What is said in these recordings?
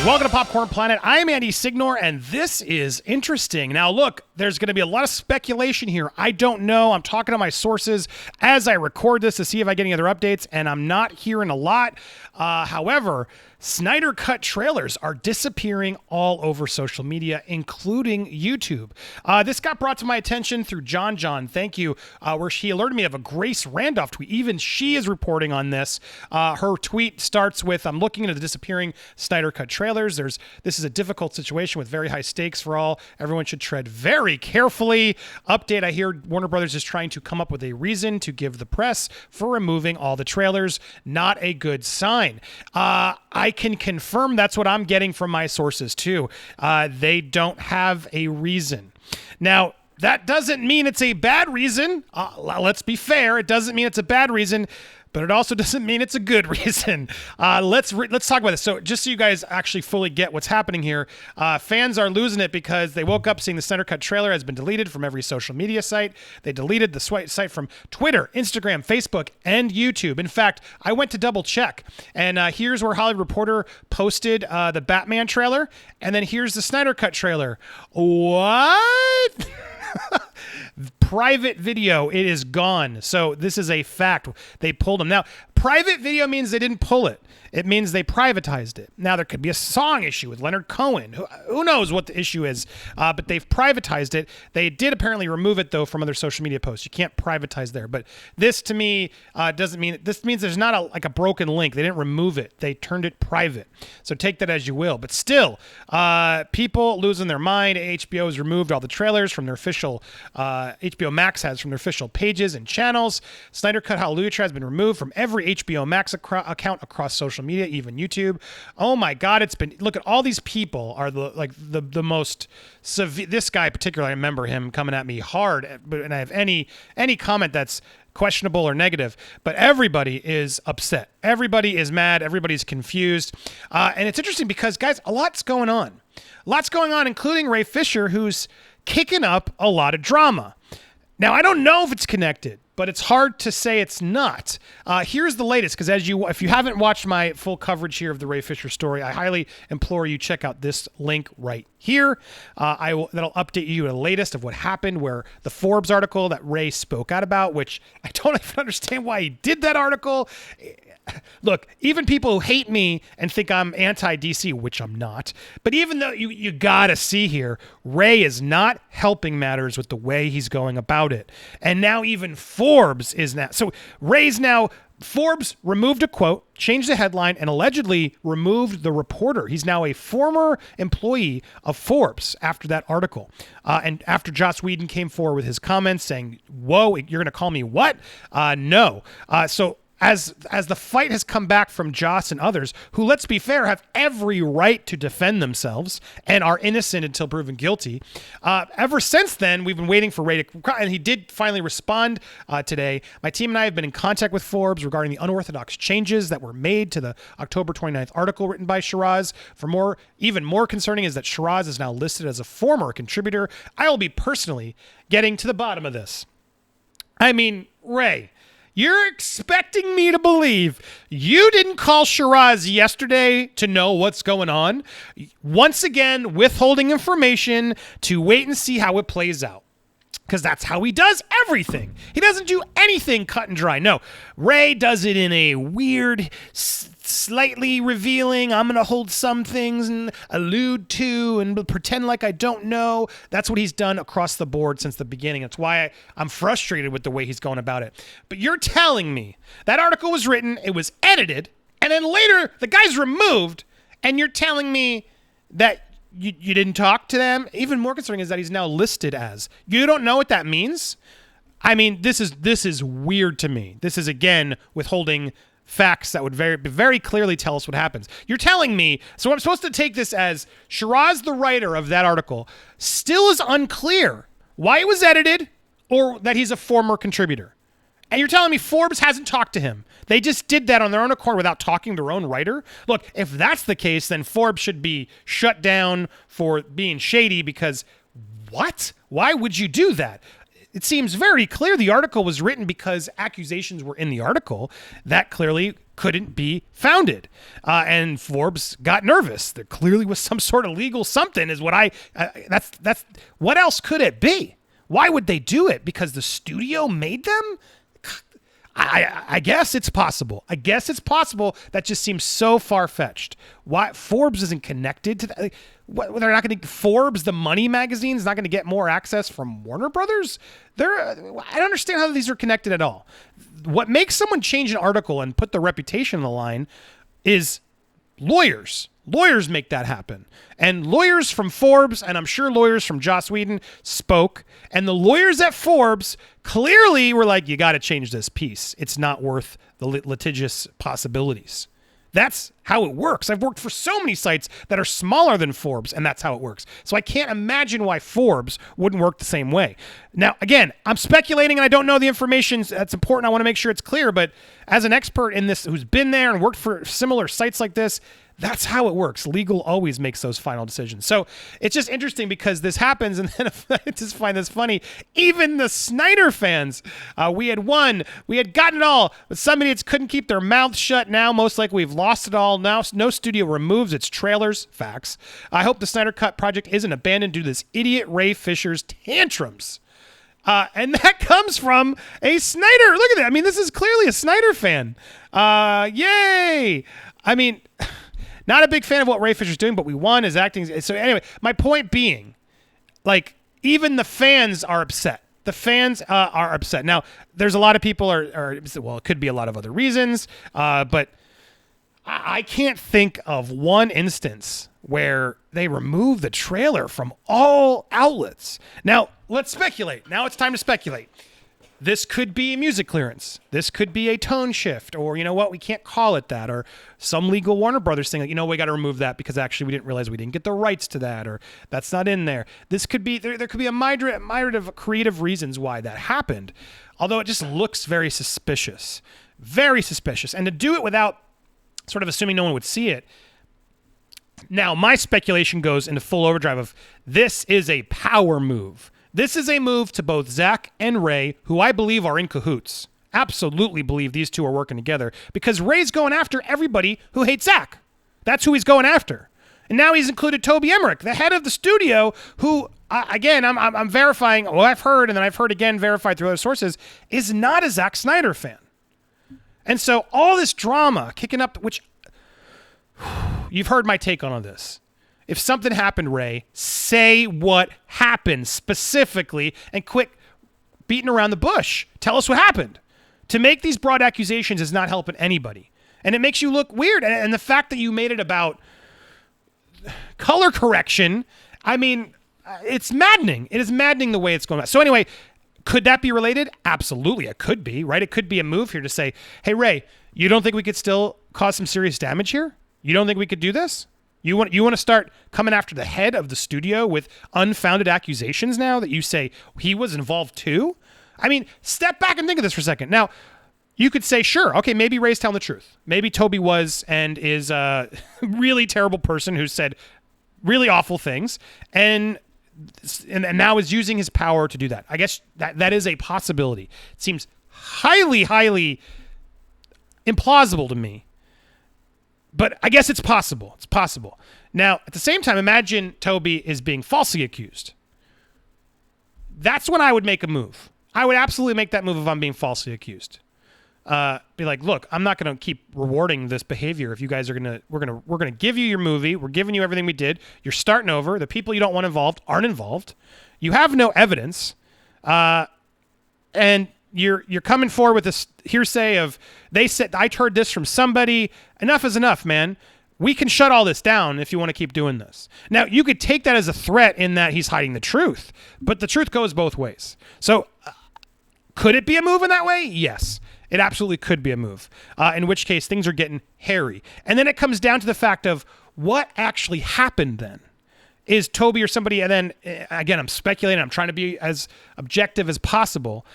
Welcome to Popcorn Planet. I'm Andy Signor, and this is interesting. Now, look, there's going to be a lot of speculation here. I don't know. I'm talking to my sources as I record this to see if I get any other updates, and I'm not hearing a lot. However, Snyder Cut trailers are disappearing all over social media, including YouTube. This got brought to my attention through John. Thank you. Where she alerted me of a Grace Randolph tweet. Even she is reporting on this. Her tweet starts with, I'm looking into the disappearing Snyder Cut trailers. This is a difficult situation with very high stakes for all. Everyone should tread very carefully. Update, I hear Warner Brothers is trying to come up with a reason to give the press for removing all the trailers. Not a good sign. I can confirm that's what I'm getting from my sources too. They don't have a reason. Now, that doesn't mean it's a bad reason. Let's be fair. It doesn't mean it's a bad reason, but it also doesn't mean it's a good reason. Let's talk about this. So just so you guys actually fully get what's happening here, fans are losing it because they woke up seeing the Snyder Cut trailer has been deleted from every social media site. They deleted the site from Twitter, Instagram, Facebook, and YouTube. In fact, I went to double check, and here's where Hollywood Reporter posted the Batman trailer, and then here's the Snyder Cut trailer. What? Private video, it is gone. So this is a fact. They pulled them. Now, private video means they didn't pull it. It means they privatized it. Now, there could be a song issue with Leonard Cohen. Who knows what the issue is, but they've privatized it. They did apparently remove it, though, from other social media posts. You can't privatize there. But this, to me, doesn't mean... This means there's not a broken link. They didn't remove it. They turned it private. So take that as you will. But still, people losing their mind. HBO has removed all the trailers from their official... HBO Max has from their official pages and channels. Snyder Cut Hallelujah trailer has been removed from every HBO Max account across social media, even YouTube. Oh my God, it's been... Look at all these people are the most severe... This guy particularly, I remember him coming at me hard, and I have any comment that's questionable or negative, but everybody is upset. Everybody is mad. Everybody's confused. And it's interesting because, guys, a lot's going on. Lots going on, including Ray Fisher, who's kicking up a lot of drama. Now, I don't know if it's connected, but it's hard to say it's not. Here's the latest, because if you haven't watched my full coverage here of the Ray Fisher story, I highly implore you check out this link right here. That'll update you the latest of what happened, where the Forbes article that Ray spoke out about, which I don't even understand why he did that article. Look, even people who hate me and think I'm anti-DC, which I'm not, but even though you gotta see here, Ray is not helping matters with the way he's going about it. And now even Forbes is now. So Ray's now... Forbes removed a quote, changed the headline, and allegedly removed the reporter. He's now a former employee of Forbes after that article. And after Joss Whedon came forward with his comments saying, whoa, you're going to call me what? No. So as the fight has come back from Joss and others, who, let's be fair, have every right to defend themselves and are innocent until proven guilty, ever since then, we've been waiting for Ray to... And he did finally respond today. My team and I have been in contact with Forbes regarding the unorthodox changes that were made to the October 29th article written by Shiraz. Even more concerning is that Shiraz is now listed as a former contributor. I will be personally getting to the bottom of this. I mean, Ray... You're expecting me to believe you didn't call Shiraz yesterday to know what's going on? Once again, withholding information to wait and see how it plays out. Because that's how he does everything. He doesn't do anything cut and dry. No, Ray does it in a weird, slightly revealing, I'm going to hold some things and allude to and pretend like I don't know. That's what he's done across the board since the beginning. That's why I'm frustrated with the way he's going about it. But you're telling me that article was written, it was edited, and then later the guy's removed, and you're telling me that you didn't talk to them? Even more concerning is that he's now listed as. You don't know what that means? I mean, this is weird to me. This is, again, withholding facts that would very clearly tell us what happens. You're telling me, so I'm supposed to take this as Shiraz, the writer of that article, still is unclear why it was edited or that he's a former contributor. And you're telling me Forbes hasn't talked to him. They just did that on their own accord without talking to their own writer? Look, if that's the case, then Forbes should be shut down for being shady because what? Why would you do that? It seems very clear the article was written because accusations were in the article. That clearly couldn't be founded. And Forbes got nervous. There clearly was some sort of legal something is what that's what else could it be? Why would they do it? Because the studio made them? I guess it's possible. That just seems so far-fetched. Why Forbes isn't connected to that? Like, they're not going to Forbes, the money magazine, is not going to get more access from Warner Brothers. I don't understand how these are connected at all. What makes someone change an article and put their reputation on the line is lawyers. Lawyers make that happen. And lawyers from Forbes, and I'm sure lawyers from Joss Whedon, spoke. And the lawyers at Forbes clearly were like, you got to change this piece. It's not worth the litigious possibilities. That's how it works. I've worked for so many sites that are smaller than Forbes, and that's how it works. So I can't imagine why Forbes wouldn't work the same way. Now, again, I'm speculating, and I don't know the information that's important. I want to make sure it's clear. But as an expert in this who's been there and worked for similar sites like this, that's how it works. Legal always makes those final decisions. So it's just interesting because this happens, and then I just find this funny. Even the Snyder fans, we had gotten it all, but some idiots couldn't keep their mouths shut. Now, most likely, we've lost it all. Now, no studio removes its trailers. Facts. I hope the Snyder Cut project isn't abandoned due to this idiot Ray Fisher's tantrums. And that comes from a Snyder. Look at that. I mean, this is clearly a Snyder fan. Yay. I mean, not a big fan of what Ray Fisher's doing, but we won his acting. So anyway, my point being, like, even the fans are upset. The fans are upset. Now, there's a lot of people well, it could be a lot of other reasons, but I can't think of one instance where they remove the trailer from all outlets. Now, let's speculate. Now it's time to speculate. This could be music clearance. This could be a tone shift, or you know what, we can't call it that, or some legal Warner Brothers thing, like, you know, we got to remove that because actually we didn't realize we didn't get the rights to that, or that's not in there. This could be, there could be a myriad of creative reasons why that happened, although it just looks very suspicious. Very suspicious. And to do it without sort of assuming no one would see it. Now, my speculation goes into full overdrive of this is a power move. This is a move to both Zach and Ray, who I believe are in cahoots. Absolutely believe these two are working together because Ray's going after everybody who hates Zach. That's who he's going after. And now he's included Toby Emmerich, the head of the studio, who, again, I'm verifying, well, I've heard, and then I've heard again verified through other sources, is not a Zack Snyder fan. And so all this drama kicking up, which you've heard my take on all this. If something happened, Ray, say what happened specifically and quit beating around the bush. Tell us what happened. To make these broad accusations is not helping anybody. And it makes you look weird. And the fact that you made it about color correction, I mean, it's maddening. It is maddening the way it's going on. So anyway, could that be related? Absolutely, it could be, right? It could be a move here to say, hey, Ray, you don't think we could still cause some serious damage here? You don't think we could do this? You want to start coming after the head of the studio with unfounded accusations now that you say he was involved too? I mean, step back and think of this for a second. Now, you could say, sure, okay, maybe Ray's telling the truth. Maybe Toby was and is a really terrible person who said really awful things and now is using his power to do that. I guess that is a possibility. It seems highly, highly implausible to me. But I guess it's possible. It's possible. Now, at the same time, imagine Toby is being falsely accused. That's when I would make a move. I would absolutely make that move if I'm being falsely accused. Be like, look, I'm not going to keep rewarding this behavior. If you guys are we're gonna give you your movie. We're giving you everything we did. You're starting over. The people you don't want involved aren't involved. You have no evidence, and you're coming forward with this hearsay of they said I heard this from somebody. Enough is enough, man. We can shut all this down if you want to keep doing this. Now, you could take that as a threat in that he's hiding the truth, but the truth goes both ways. So, could it be a move in that way? Yes, it absolutely could be a move. In which case, things are getting hairy. And then it comes down to the fact of what actually happened then. Is Toby or somebody, and then, again, I'm speculating. I'm trying to be as objective as possible.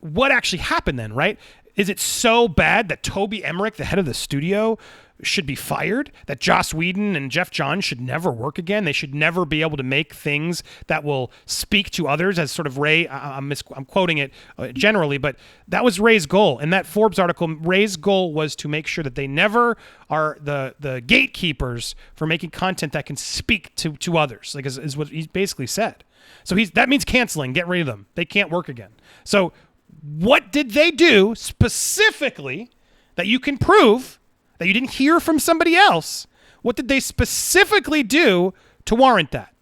What actually happened then, right? Is it so bad that Toby Emmerich, the head of the studio, should be fired? That Joss Whedon and Jeff Johns should never work again? They should never be able to make things that will speak to others, as sort of Ray, I'm quoting it generally, but that was Ray's goal. In that Forbes article, Ray's goal was to make sure that they never are the gatekeepers for making content that can speak to others, like is what he basically said. So that means canceling, get rid of them. They can't work again. So what did they do specifically that you can prove that you didn't hear from somebody else? What did they specifically do to warrant that?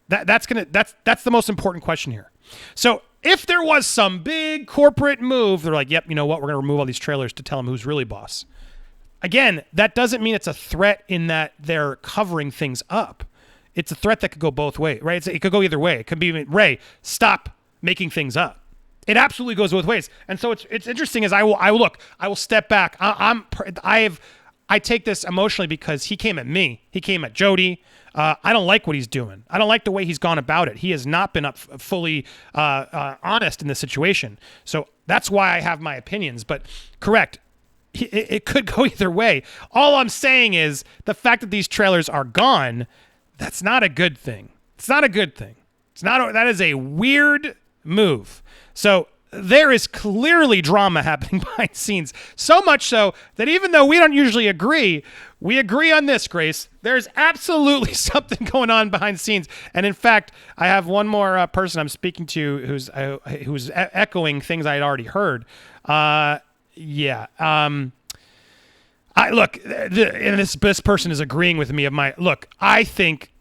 That's the most important question here. So if there was some big corporate move, they're like, yep, you know what? We're going to remove all these trailers to tell them who's really boss. Again, that doesn't mean it's a threat in that they're covering things up. It's a threat that could go both ways, right? It could go either way. It could be, Ray, stop making things up. It absolutely goes both ways. And so it's interesting as I will step back. I take this emotionally because he came at me. He came at Jody. I don't like what he's doing. I don't like the way he's gone about it. He has not been fully honest in this situation. So that's why I have my opinions. But correct, it could go either way. All I'm saying is the fact that these trailers are gone, that's not a good thing. It's not a good thing. That is a weird move. So there is clearly drama happening behind the scenes. So much so that even though we don't usually agree, we agree on this, Grace. There's absolutely something going on behind the scenes. And in fact, I have one more person I'm speaking to who's echoing things I had already heard. This person is agreeing with me I think,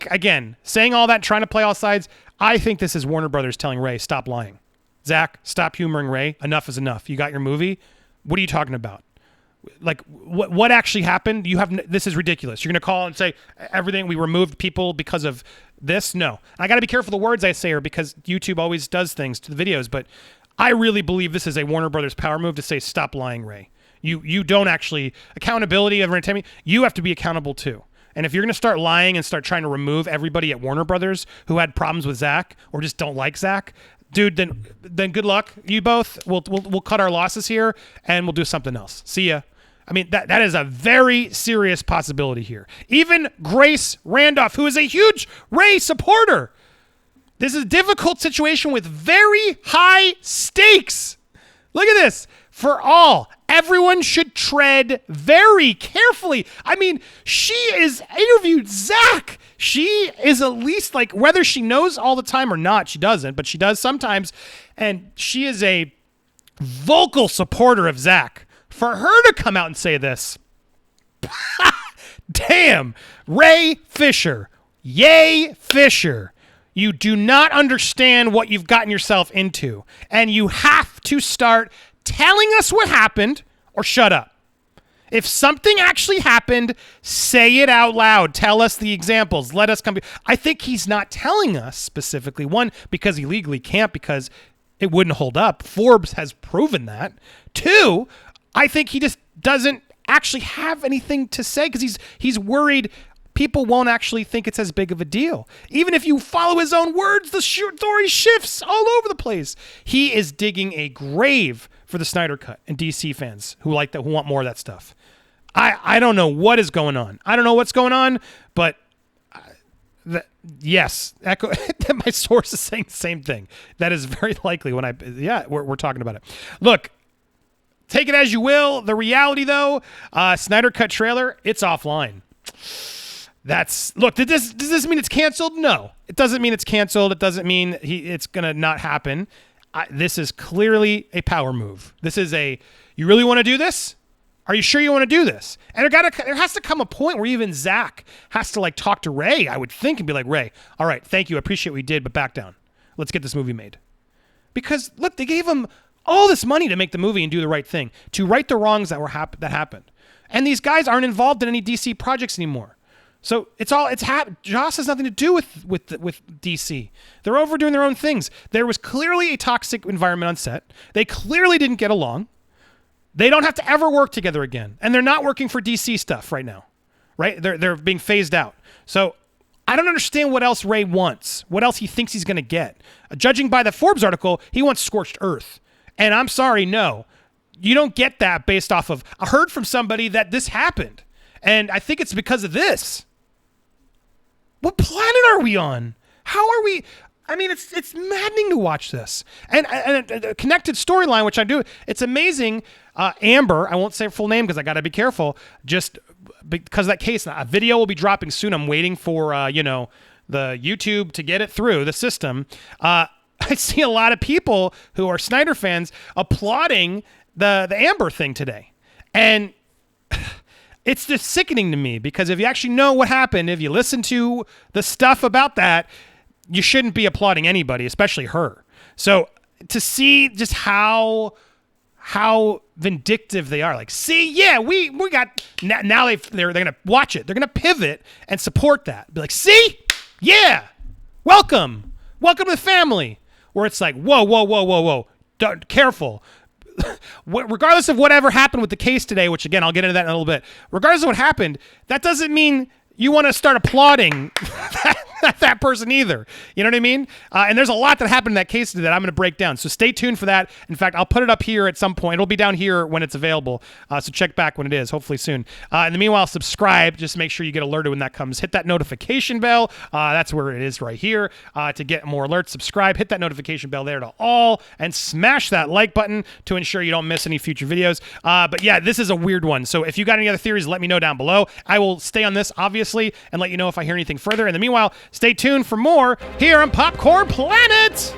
again, saying all that, trying to play all sides, I think this is Warner Brothers telling Ray, stop lying. Zach, stop humoring Ray. Enough is enough. You got your movie. What are you talking about? Like, what actually happened? This is ridiculous. You're going to call and say everything, we removed people because of this? No. I got to be careful the words I say here because YouTube always does things to the videos, but I really believe this is a Warner Brothers power move to say, stop lying, Ray. You don't actually, accountability of entertainment, you have to be accountable too. And if you're going to start lying and start trying to remove everybody at Warner Brothers who had problems with Zach or just don't like Zach, dude, then good luck. You both, we'll cut our losses here and we'll do something else. See ya. I mean, that is a very serious possibility here. Even Grace Randolph, who is a huge Ray supporter. This is a difficult situation with very high stakes. Look at this. For all, everyone should tread very carefully. I mean, she is interviewed Zach. She is at least like, whether she knows all the time or not, she doesn't, but she does sometimes. And she is a vocal supporter of Zach. For her to come out and say this, damn, Ray Fisher, yay Fisher. You do not understand what you've gotten yourself into. And you have to start telling us what happened or shut up. If something actually happened, say it out loud. Tell us the examples. Let us come. I think he's not telling us specifically. One, because he legally can't because it wouldn't hold up. Forbes has proven that. Two, I think he just doesn't actually have anything to say because he's worried people won't actually think it's as big of a deal. Even if you follow his own words, the story shifts all over the place. He is digging a grave for the Snyder Cut and DC fans who like that, who want more of that stuff. I don't know what is going on. I don't know what's going on, but yes, echo. My source is saying the same thing. That is very likely when we're talking about it. Look, take it as you will. The reality, though, Snyder Cut trailer, it's offline. Does this mean it's canceled? No, it doesn't mean it's canceled. It doesn't mean it's gonna not happen. This is clearly a power move. This is you really want to do this? Are you sure you want to do this? And there has to come a point where even Zach has to like talk to Ray, I would think, and be like, Ray, all right, thank you, I appreciate what you did, but back down. Let's get this movie made. Because look, they gave him all this money to make the movie and do the right thing, to right the wrongs that happened. And these guys aren't involved in any DC projects anymore. So Joss has nothing to do with DC. They're over doing their own things. There was clearly a toxic environment on set. They clearly didn't get along. They don't have to ever work together again. And they're not working for DC stuff right now. Right? They're being phased out. So I don't understand what else Ray wants. What else he thinks he's going to get. Judging by the Forbes article, he wants scorched earth. And I'm sorry, no. You don't get that based off of, I heard from somebody that this happened. And I think it's because of this. What planet are we on? How are we? I mean, it's maddening to watch this. And a connected storyline, which I do, it's amazing. Amber, I won't say her full name because I got to be careful, just because of that case. A video will be dropping soon. I'm waiting for, the YouTube to get it through the system. I see a lot of people who are Snyder fans applauding the Amber thing today. And it's just sickening to me because if you actually know what happened, if you listen to the stuff about that, you shouldn't be applauding anybody, especially her. So to see just how vindictive they are, like, see, yeah, we got now they're gonna watch it. They're gonna pivot and support that. Be like, see, yeah, welcome to the family. Where it's like, whoa, careful. Regardless of whatever happened with the case today, which again I'll get into that in a little bit. Regardless of what happened, that doesn't mean you want to start applauding that person either. You know what I mean? And there's a lot that happened in that case that I'm going to break down. So stay tuned for that. In fact, I'll put it up here at some point. It'll be down here when it's available. So check back when it is, hopefully soon. In the meanwhile, subscribe. Just make sure you get alerted when that comes. Hit that notification bell. That's where it is right here. To get more alerts, subscribe. Hit that notification bell there to all. And smash that like button to ensure you don't miss any future videos. But yeah, this is a weird one. So if you got any other theories, let me know down below. I will stay on this, obviously, and let you know if I hear anything further. In the meanwhile, stay tuned for more here on Popcorn Planet.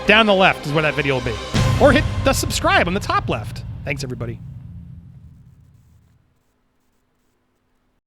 Down the left is where that video will be. Or hit the subscribe on the top left. Thanks, everybody.